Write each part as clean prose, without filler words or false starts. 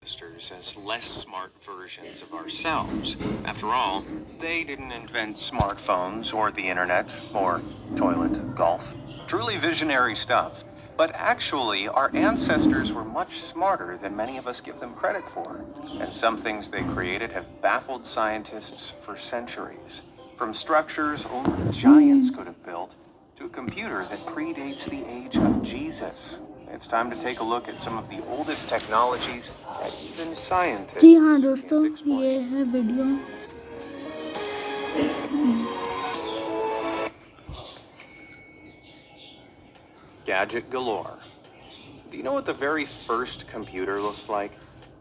ancestors as less smart versions of ourselves. After all, they didn't invent smartphones or the internet or toilet, golf. Truly visionary stuff. But actually, our ancestors were much smarter than many of us give them credit for. And some things they created have baffled scientists for centuries. From structures only giants could have built, to a computer that predates the age of Jesus. It's time to take a look at some of the oldest technologies that even scientists जी हाँ दोस्तों, can't explain. ये है video. Gadget galore. Do you know what the very first computer looked like?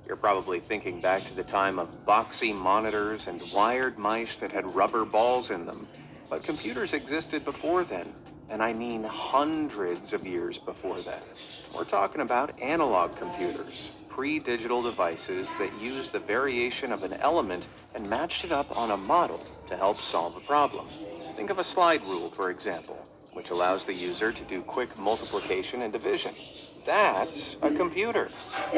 You're probably thinking back to the time of boxy monitors and wired mice that had rubber balls in them. But computers existed before then, and I mean hundreds of years before then. We're talking about analog computers, pre-digital devices that used the variation of an element and matched it up on a model to help solve a problem. Think of a slide rule, for example, which allows the user to do quick multiplication and division. That's a computer.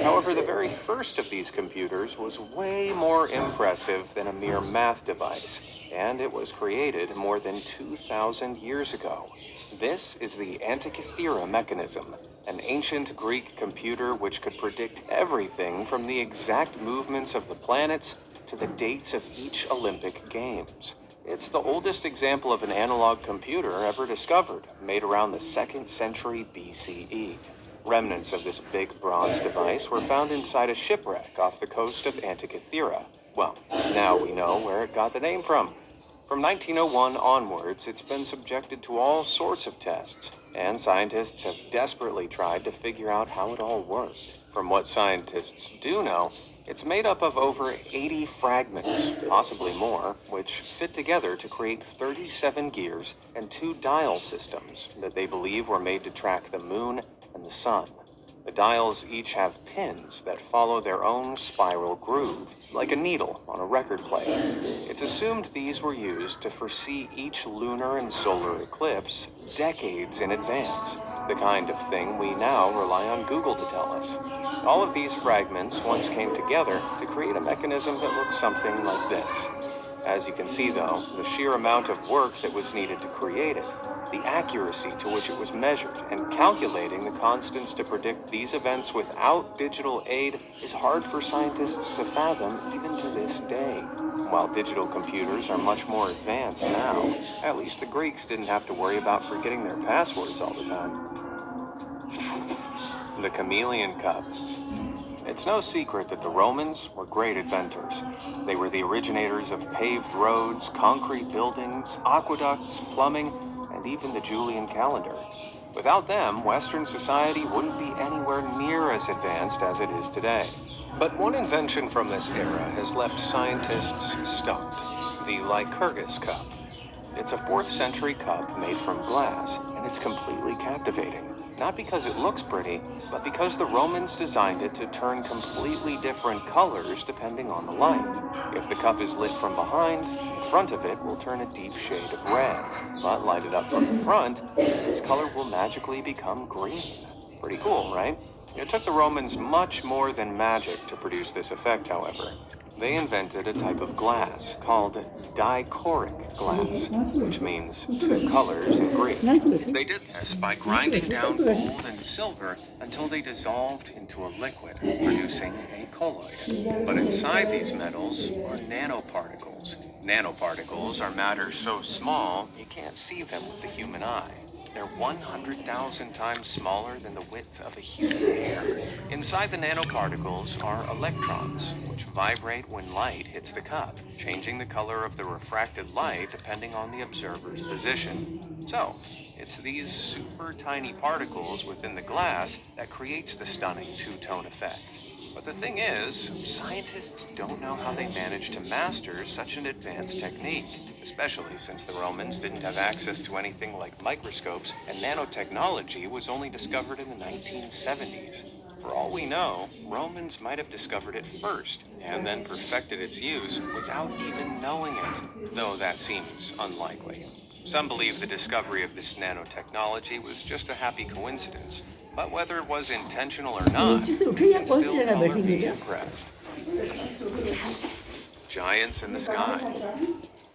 However, the very first of these computers was way more impressive than a mere math device, and it was created more than 2,000 years ago. This is the Antikythera mechanism, an ancient Greek computer which could predict everything from the exact movements of the planets to the dates of each Olympic Games. It's the oldest example of an analog computer ever discovered, made around the 2nd century BCE. Remnants of this big bronze device were found inside a shipwreck off the coast of Antikythera. Well, now we know where it got the name from. From 1901 onwards, it's been subjected to all sorts of tests, and scientists have desperately tried to figure out how it all worked. From what scientists do know, it's made up of over 80 fragments, possibly more, which fit together to create 37 gears and 2 dial systems that they believe were made to track the moon and the sun. The dials each have pins that follow their own spiral groove, like a needle on a record player. It's assumed these were used to foresee each lunar and solar eclipse decades in advance, the kind of thing we now rely on Google to tell us. All of these fragments once came together to create a mechanism that looks something like this. As you can see, though, the sheer amount of work that was needed to create it, the accuracy to which it was measured, and calculating the constants to predict these events without digital aid is hard for scientists to fathom even to this day. While digital computers are much more advanced now, at least the Greeks didn't have to worry about forgetting their passwords all the time. The chameleon cup. It's no secret that the Romans were great inventors. They were the originators of paved roads, concrete buildings, aqueducts, plumbing, and even the Julian calendar. Without them, Western society wouldn't be anywhere near as advanced as it is today. But one invention from this era has left scientists stumped: the Lycurgus cup. It's a 4th century cup made from glass, and it's completely captivating. Not because it looks pretty, but because the Romans designed it to turn completely different colors depending on the light. If the cup is lit from behind, the front of it will turn a deep shade of red. But lighted up from the front, its color will magically become green. Pretty cool, right? It took the Romans much more than magic to produce this effect, however. They invented a type of glass called dichoric glass, which means 2 colors in Greek. They did this by grinding down gold and silver until they dissolved into a liquid, producing a colloid. But inside these metals are nanoparticles. Nanoparticles are matter so small you can't see them with the human eye. They're 100,000 times smaller than the width of a human hair. Inside the nanoparticles are electrons, which vibrate when light hits the cup, changing the color of the refracted light depending on the observer's position. So, it's these super tiny particles within the glass that creates the stunning 2-tone effect. But the thing is, scientists don't know how they managed to master such an advanced technique, especially since the Romans didn't have access to anything like microscopes, and nanotechnology was only discovered in the 1970s. For all we know, Romans might have discovered it first, and then perfected its use without even knowing it, though that seems unlikely. Some believe the discovery of this nanotechnology was just a happy coincidence. But whether it was intentional or 你 not, 就是有这样 you'd 关系 still 的那 color 边 be 听着。 impressed. Giants in the sky.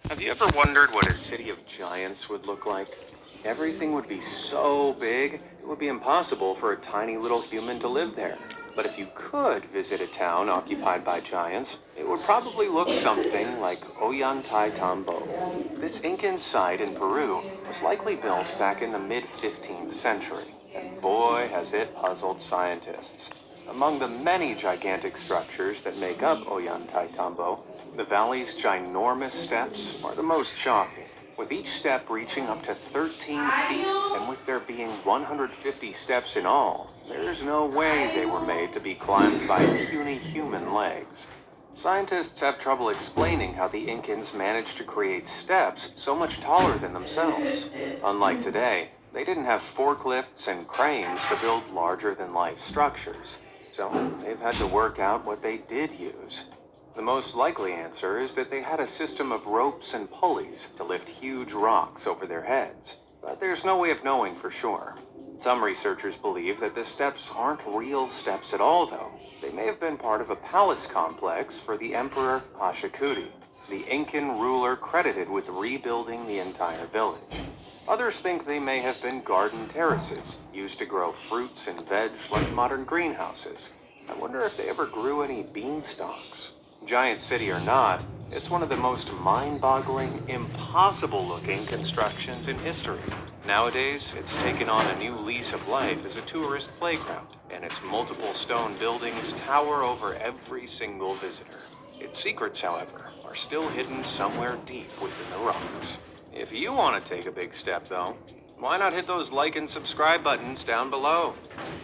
Have you ever wondered what a city of giants would look like? Everything would be so big, it would be impossible for a tiny little human to live there. But if you could visit a town occupied by giants, it would probably look something like Ollantaytambo. This Incan site in Peru was likely built back in the mid-15th century, and boy has it puzzled scientists. Among the many gigantic structures that make up Ollantaytambo, the valley's ginormous steps are the most shocking, with each step reaching up to 13 feet, and with there being 150 steps in all, there's no way they were made to be climbed by puny human legs. Scientists have trouble explaining how the Incans managed to create steps so much taller than themselves. Unlike today, they didn't have forklifts and cranes to build larger-than-life structures, so they've had to work out what they did use. The most likely answer is that they had a system of ropes and pulleys to lift huge rocks over their heads, but there's no way of knowing for sure. Some researchers believe that the steps aren't real steps at all, though. They may have been part of a palace complex for the Emperor Pachacuti, the Incan ruler credited with rebuilding the entire village. Others think they may have been garden terraces, used to grow fruits and veg like modern greenhouses. I wonder if they ever grew any beanstalks. Giant city or not, it's one of the most mind-boggling, impossible-looking constructions in history. Nowadays, it's taken on a new lease of life as a tourist playground, and its multiple stone buildings tower over every single visitor. Its secrets, however, are still hidden somewhere deep within the rocks. If you want to take a big step, though, why not hit those like and subscribe buttons down below?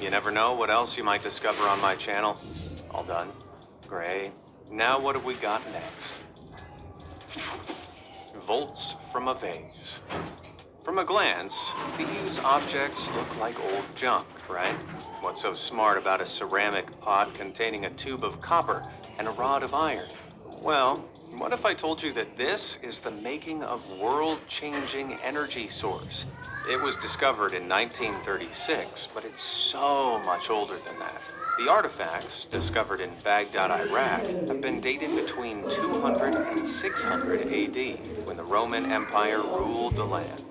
You never know what else you might discover on my channel. All done? Great. Now what have we got next? Volts from a vase. From a glance, these objects look like old junk, right? What's so smart about a ceramic pot containing a tube of copper and a rod of iron? Well, what if I told you that this is the making of world-changing energy source? It was discovered in 1936, but it's so much older than that. The artifacts, discovered in Baghdad, Iraq, have been dated between 200 and 600 AD, when the Roman Empire ruled the land.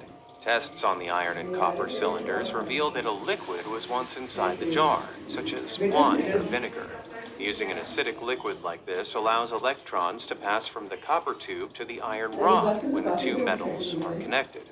Tests on the iron and copper cylinders revealed that a liquid was once inside the jar, such as wine or vinegar. Using an acidic liquid like this allows electrons to pass from the copper tube to the iron rod when the two metals are connected.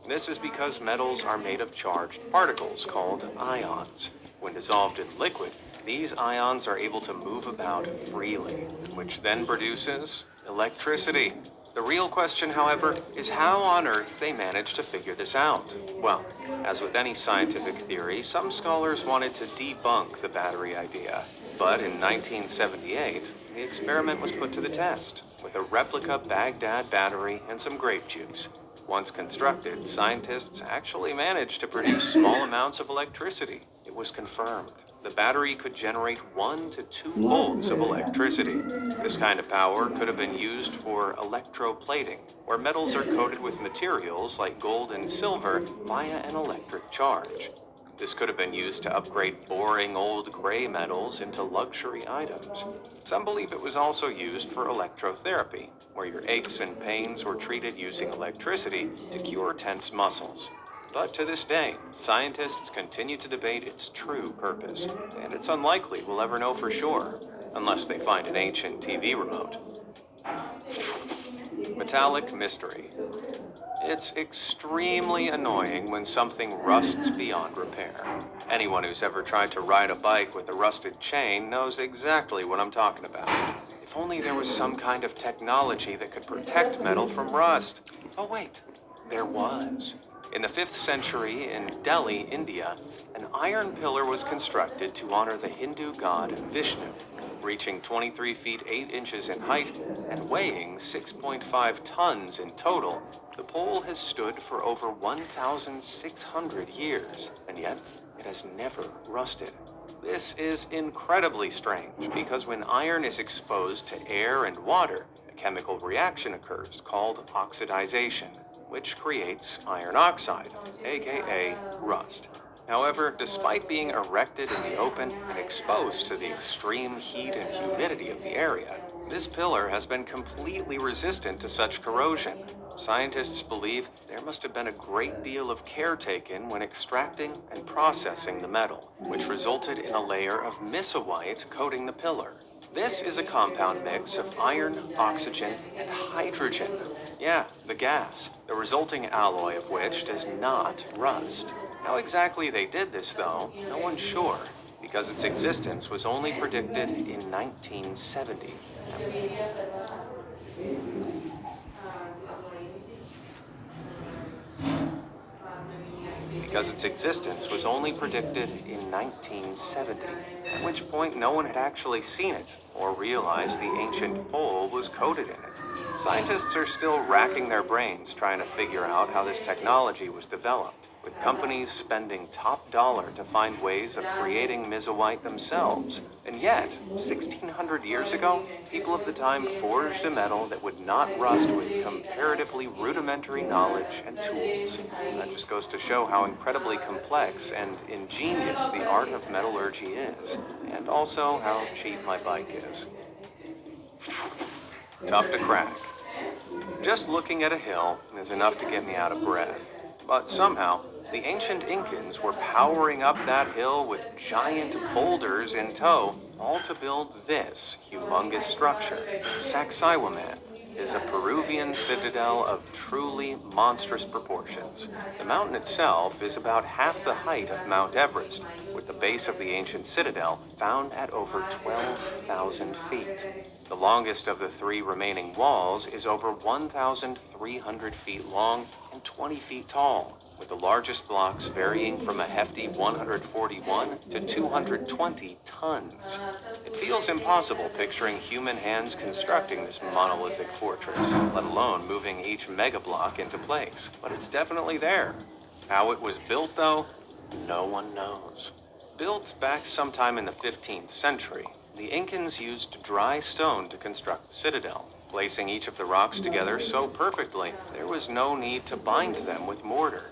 This is because metals are made of charged particles called ions. When dissolved in liquid, these ions are able to move about freely, which then produces electricity. The real question, however, is how on earth they managed to figure this out. Well, as with any scientific theory, some scholars wanted to debunk the battery idea. But in 1978, the experiment was put to the test, with a replica Baghdad battery and some grape juice. Once constructed, scientists actually managed to produce small amounts of electricity. It was confirmed. The battery could generate 1 to 2 volts of electricity. This kind of power could have been used for electroplating, where metals are coated with materials like gold and silver via an electric charge. This could have been used to upgrade boring old gray metals into luxury items. Some believe it was also used for electrotherapy, where your aches and pains were treated using electricity to cure tense muscles. But to this day, scientists continue to debate its true purpose, and it's unlikely we'll ever know for sure, unless they find an ancient TV remote. Metallic mystery. It's extremely annoying when something rusts beyond repair. Anyone who's ever tried to ride a bike with a rusted chain knows exactly what I'm talking about. If only there was some kind of technology that could protect metal from rust. Oh wait, there was. In the 5th century in Delhi, India, an iron pillar was constructed to honor the Hindu god Vishnu, reaching 23 feet 8 inches in height and weighing 6.5 tons in total. The pole has stood for over 1,600 years, and yet it has never rusted. This is incredibly strange because when iron is exposed to air and water, a chemical reaction occurs called oxidization, which creates iron oxide, aka rust. However, despite being erected in the open and exposed to the extreme heat and humidity of the area, this pillar has been completely resistant to such corrosion. Scientists believe there must have been a great deal of care taken when extracting and processing the metal, which resulted in a layer of misohyte coating the pillar. This is a compound mix of iron, oxygen, and hydrogen. Yeah, the gas, the resulting alloy of which does not rust. How exactly they did this, though, no one's sure, because its existence was only predicted in 1970. Because its existence was only predicted in 1970, at which point no one had actually seen it or realized the ancient pole was coated in it. Scientists are still racking their brains trying to figure out how this technology was developed, with companies spending top dollar to find ways of creating misohyte themselves. And yet, 1600 years ago, people of the time forged a metal that would not rust with comparatively rudimentary knowledge and tools. That just goes to show how incredibly complex and ingenious the art of metallurgy is, and also how cheap my bike is. Tough to crack. Just looking at a hill is enough to get me out of breath. But somehow, the ancient Incans were powering up that hill with giant boulders in tow, all to build this humongous structure. Sacsayhuaman is a Peruvian citadel of truly monstrous proportions. The mountain itself is about half the height of Mount Everest, with the base of the ancient citadel found at over 12,000 feet. The longest of the three remaining walls is over 1,300 feet long and 20 feet tall, with the largest blocks varying from a hefty 141 to 220 tons. It feels impossible picturing human hands constructing this monolithic fortress, let alone moving each mega block into place. But it's definitely there. How it was built, though, no one knows. Built back sometime in the 15th century, the Incans used dry stone to construct the citadel, placing each of the rocks together so perfectly there was no need to bind them with mortar.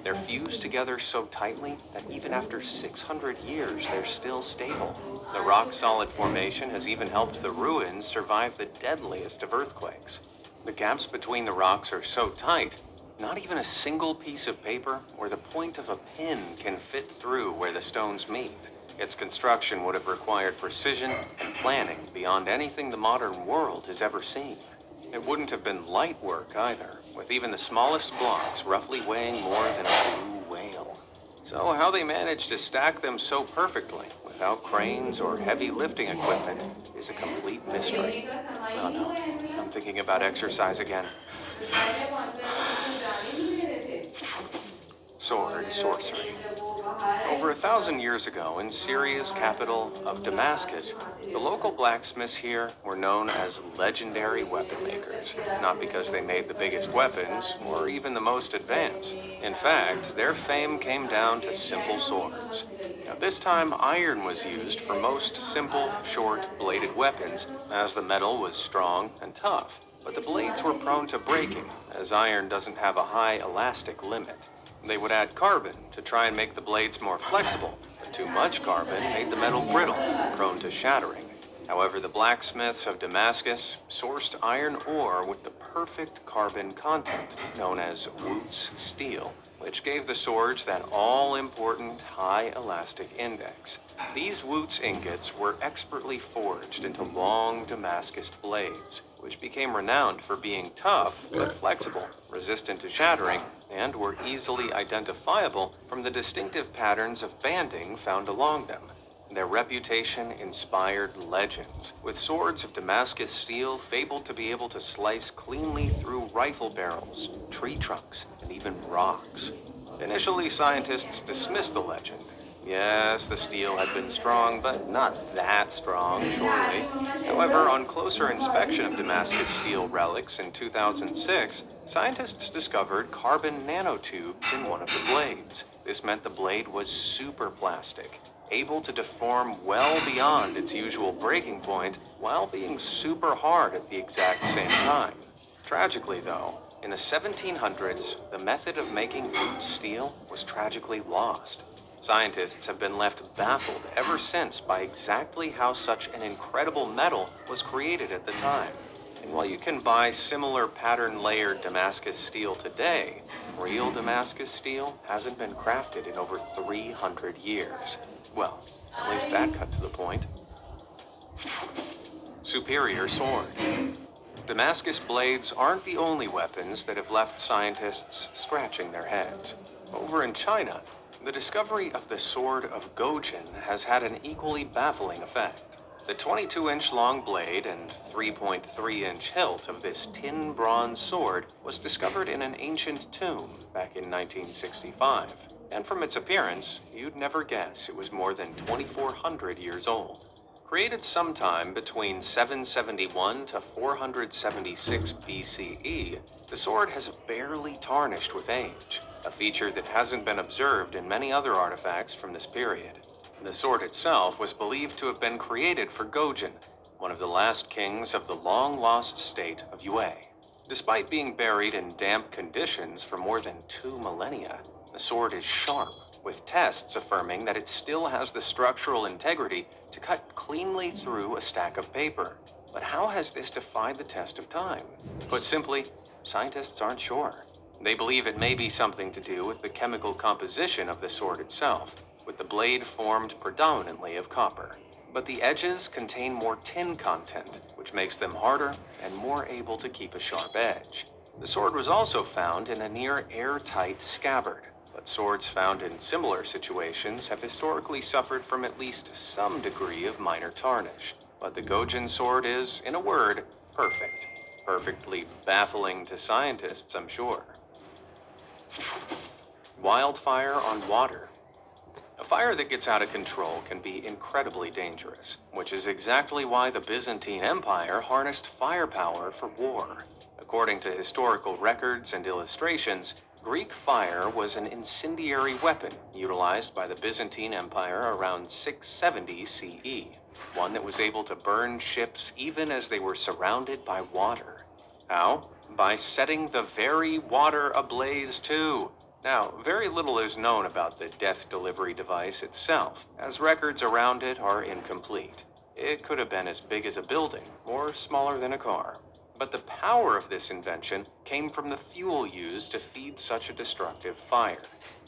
They're fused together so tightly that even after 600 years, they're still stable. The rock-solid formation has even helped the ruins survive the deadliest of earthquakes. The gaps between the rocks are so tight, not even a single piece of paper or the point of a pin can fit through where the stones meet. Its construction would have required precision and planning beyond anything the modern world has ever seen. It wouldn't have been light work either, with even the smallest blocks roughly weighing more than a blue whale. So how they managed to stack them so perfectly without cranes or heavy lifting equipment is a complete mystery. Oh no, I'm thinking about exercise again. Sword sorcery. Over 1,000 years ago, in Syria's capital of Damascus, the local blacksmiths here were known as legendary weapon makers, not because they made the biggest weapons or even the most advanced. In fact, their fame came down to simple swords. Now, this time, iron was used for most simple, short-bladed weapons, as the metal was strong and tough. But the blades were prone to breaking, as iron doesn't have a high elastic limit. They would add carbon to try and make the blades more flexible, but too much carbon made the metal brittle, prone to shattering. However, the blacksmiths of Damascus sourced iron ore with the perfect carbon content, known as Wootz steel, which gave the swords that all-important high elastic index. These Wootz ingots were expertly forged into long Damascus blades, which became renowned for being tough but flexible, resistant to shattering, and were easily identifiable from the distinctive patterns of banding found along them. Their reputation inspired legends, with swords of Damascus steel fabled to be able to slice cleanly through rifle barrels, tree trunks, and even rocks. Initially, scientists dismissed the legend. Yes, the steel had been strong, but not that strong, surely. However, on closer inspection of Damascus steel relics in 2006, scientists discovered carbon nanotubes in one of the blades. This meant the blade was super plastic, able to deform well beyond its usual breaking point while being super hard at the exact same time. Tragically, though, in the 1700s, the method of making Wootz steel was tragically lost. Scientists have been left baffled ever since by exactly how such an incredible metal was created at the time. And while you can buy similar pattern-layered Damascus steel today, real Damascus steel hasn't been crafted in over 300 years. Well, at least that cut to the point. Superior sword. Damascus blades aren't the only weapons that have left scientists scratching their heads. Over in China, the discovery of the sword of Gojin has had an equally baffling effect. The 22-inch long blade and 3.3-inch hilt of this tin bronze sword was discovered in an ancient tomb back in 1965, and from its appearance, you'd never guess it was more than 2,400 years old. Created sometime between 771 to 476 BCE, the sword has barely tarnished with age, a feature that hasn't been observed in many other artifacts from this period. The sword itself was believed to have been created for Gojin, one of the last kings of the long-lost state of Yue. Despite being buried in damp conditions for more than 2 millennia, the sword is sharp, with tests affirming that it still has the structural integrity to cut cleanly through a stack of paper. But how has this defied the test of time? Put simply, scientists aren't sure. They believe it may be something to do with the chemical composition of the sword itself, with the blade formed predominantly of copper. But the edges contain more tin content, which makes them harder and more able to keep a sharp edge. The sword was also found in a near airtight scabbard, but swords found in similar situations have historically suffered from at least some degree of minor tarnish. But the Gojin sword is, in a word, perfect. Perfectly baffling to scientists, I'm sure. Wildfire on water. A fire that gets out of control can be incredibly dangerous, which is exactly why the Byzantine Empire harnessed firepower for war. According to historical records and illustrations, Greek fire was an incendiary weapon utilized by the Byzantine Empire around 670 CE, one that was able to burn ships even as they were surrounded by water. How? By setting the very water ablaze too. Now, very little is known about the death delivery device itself, as records around it are incomplete. It could have been as big as a building, or smaller than a car. But the power of this invention came from the fuel used to feed such a destructive fire.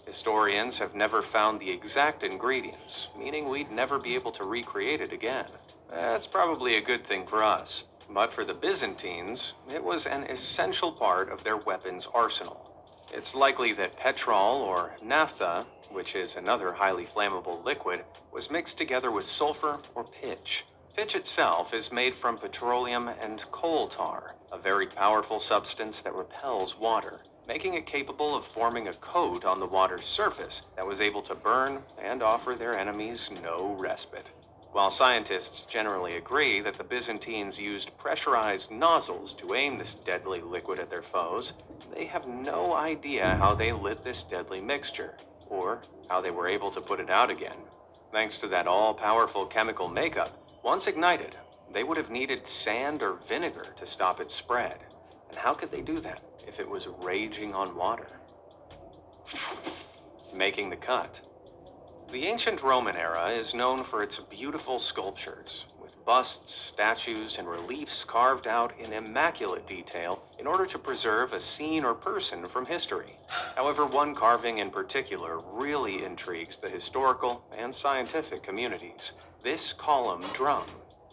Historians have never found the exact ingredients, meaning we'd never be able to recreate it again. That's probably a good thing for us. But for the Byzantines, it was an essential part of their weapons arsenal. It's likely that petrol or naphtha, which is another highly flammable liquid, was mixed together with sulfur or pitch. Pitch itself is made from petroleum and coal tar, a very powerful substance that repels water, making it capable of forming a coat on the water's surface that was able to burn and offer their enemies no respite. While scientists generally agree that the Byzantines used pressurized nozzles to aim this deadly liquid at their foes, they have no idea how they lit this deadly mixture, or how they were able to put it out again. Thanks to that all-powerful chemical makeup, once ignited, they would have needed sand or vinegar to stop its spread. And how could they do that if it was raging on water? Making the cut. The ancient Roman era is known for its beautiful sculptures, with busts, statues, and reliefs carved out in immaculate detail in order to preserve a scene or person from history. However, one carving in particular really intrigues the historical and scientific communities. This column drum.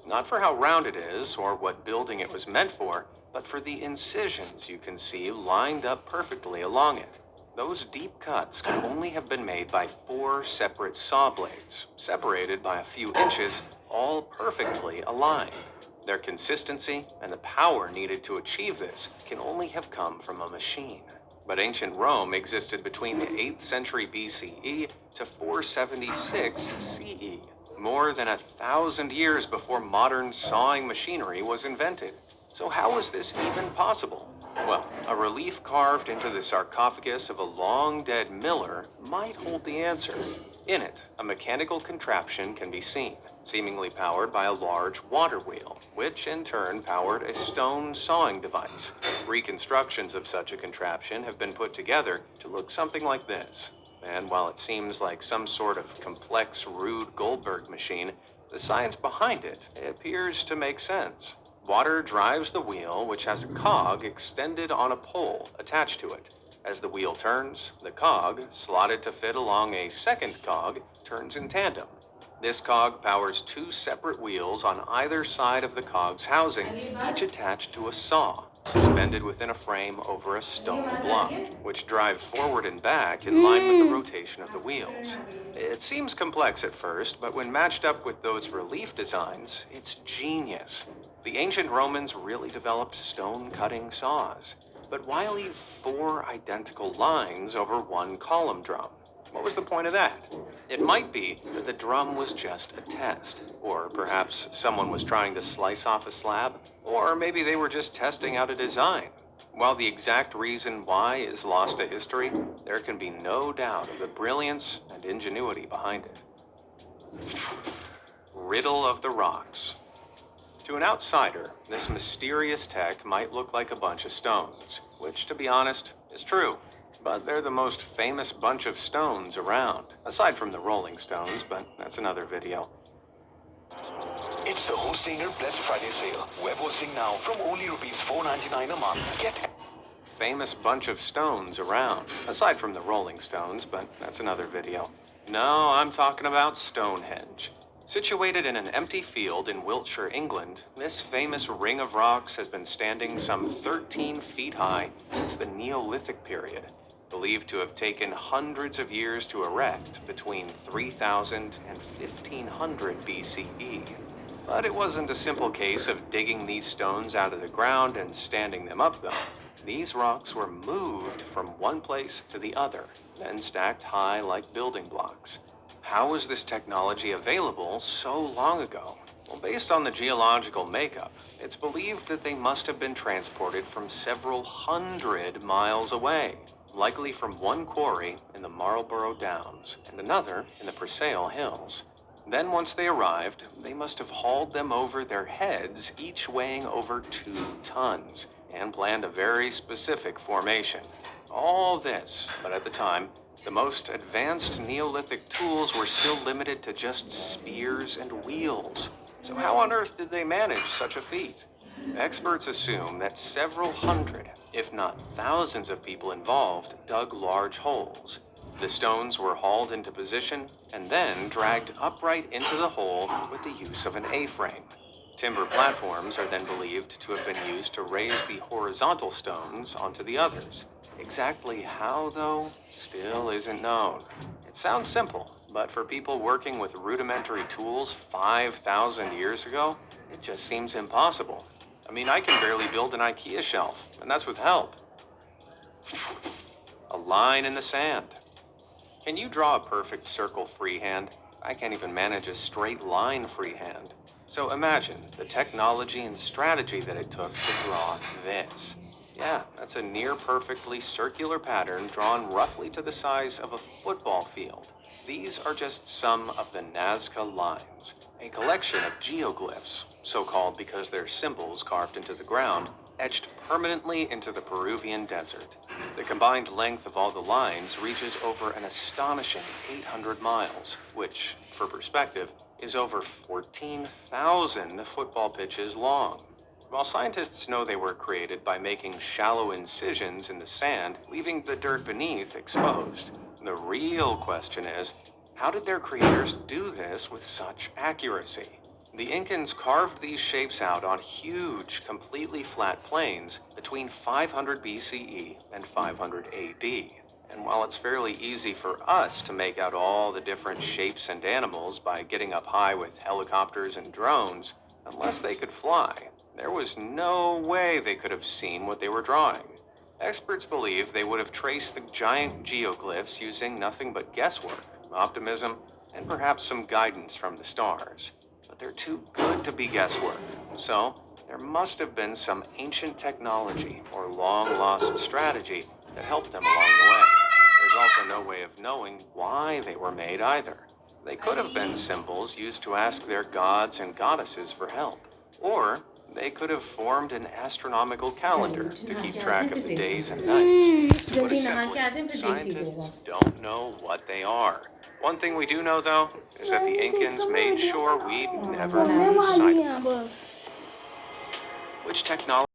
Not for how round it is or what building it was meant for, but for the incisions you can see lined up perfectly along it. Those deep cuts could only have been made by 4 separate saw blades, separated by a few inches, all perfectly aligned. Their consistency and the power needed to achieve this can only have come from a machine. But ancient Rome existed between the 8th century BCE to 476 CE, more than 1,000 years before modern sawing machinery was invented. So how was this even possible? Well, a relief carved into the sarcophagus of a long-dead miller might hold the answer. In it, a mechanical contraption can be seen, seemingly powered by a large water wheel, which in turn powered a stone sawing device. Reconstructions of such a contraption have been put together to look something like this. And while it seems like some sort of complex Rube Goldberg machine, the science behind it appears to make sense. Water drives the wheel, which has a cog extended on a pole attached to it. As the wheel turns, the cog, slotted to fit along a second cog, turns in tandem. This cog powers two separate wheels on either side of the cog's housing, each attached to a saw, suspended within a frame over a stone block, which drive forward and back in line with the rotation of the wheels. It seems complex at first, but when matched up with those relief designs, it's genius. The ancient Romans really developed stone-cutting saws. But why leave 4 identical lines over one column drum? What was the point of that? It might be that the drum was just a test, or perhaps someone was trying to slice off a slab, or maybe they were just testing out a design. While the exact reason why is lost to history, there can be no doubt of the brilliance and ingenuity behind it. Riddle of the Rocks. To an outsider, this mysterious tech might look like a bunch of stones, which, to be honest, is true. But they're the most famous bunch of stones around, aside from the Rolling Stones, but that's another video. It's the Hostinger Black Friday sale. Web hosting now from only ₹4.99 a month. Get Famous bunch of stones around, aside from the Rolling Stones, but that's another video. No, I'm talking about Stonehenge. Situated in an empty field in Wiltshire, England, this famous ring of rocks has been standing some 13 feet high since the Neolithic period, believed to have taken hundreds of years to erect between 3000 and 1500 BCE. But it wasn't a simple case of digging these stones out of the ground and standing them up, though. These rocks were moved from one place to the other, then stacked high like building blocks. How was this technology available so long ago? Well, based on the geological makeup, it's believed that they must have been transported from several hundred miles away, likely from one quarry in the Marlborough Downs and another in the Presale Hills. Then once they arrived, they must have hauled them over their heads, each weighing over 2 tons, and planned a very specific formation. All this, but at the time, the most advanced Neolithic tools were still limited to just spears and wheels. So how on earth did they manage such a feat? Experts assume that several hundred, if not thousands of people involved dug large holes. The stones were hauled into position and then dragged upright into the hole with the use of an A-frame. Timber platforms are then believed to have been used to raise the horizontal stones onto the others. Exactly how, though, still isn't known. It sounds simple, but for people working with rudimentary tools 5,000 years ago, it just seems impossible. I mean, I can barely build an IKEA shelf, and that's with help. A line in the sand. Can you draw a perfect circle freehand? I can't even manage a straight line freehand. So imagine the technology and strategy that it took to draw this. Yeah, that's a near-perfectly circular pattern drawn roughly to the size of a football field. These are just some of the Nazca lines, a collection of geoglyphs, so-called because they're symbols carved into the ground, etched permanently into the Peruvian desert. The combined length of all the lines reaches over an astonishing 800 miles, which, for perspective, is over 14,000 football pitches long. While scientists know they were created by making shallow incisions in the sand, leaving the dirt beneath exposed, the real question is, how did their creators do this with such accuracy? The Incans carved these shapes out on huge, completely flat plains between 500 BCE and 500 AD. And while it's fairly easy for us to make out all the different shapes and animals by getting up high with helicopters and drones, unless they could fly, there was no way they could have seen what they were drawing. Experts believe they would have traced the giant geoglyphs using nothing but guesswork, optimism, and perhaps some guidance from the stars. But they're too good to be guesswork, so there must have been some ancient technology or long-lost strategy that helped them along the way. There's also no way of knowing why they were made either. They could have been symbols used to ask their gods and goddesses for help, or they could have formed an astronomical calendar to keep track of the days and nights. Put जल्दी it नहा के आ simply, जाए फिर देख scientists लीजिएगा don't know what they are. One thing we do know, though, is that the Incans made sure we'd never lose sight of them. Which technology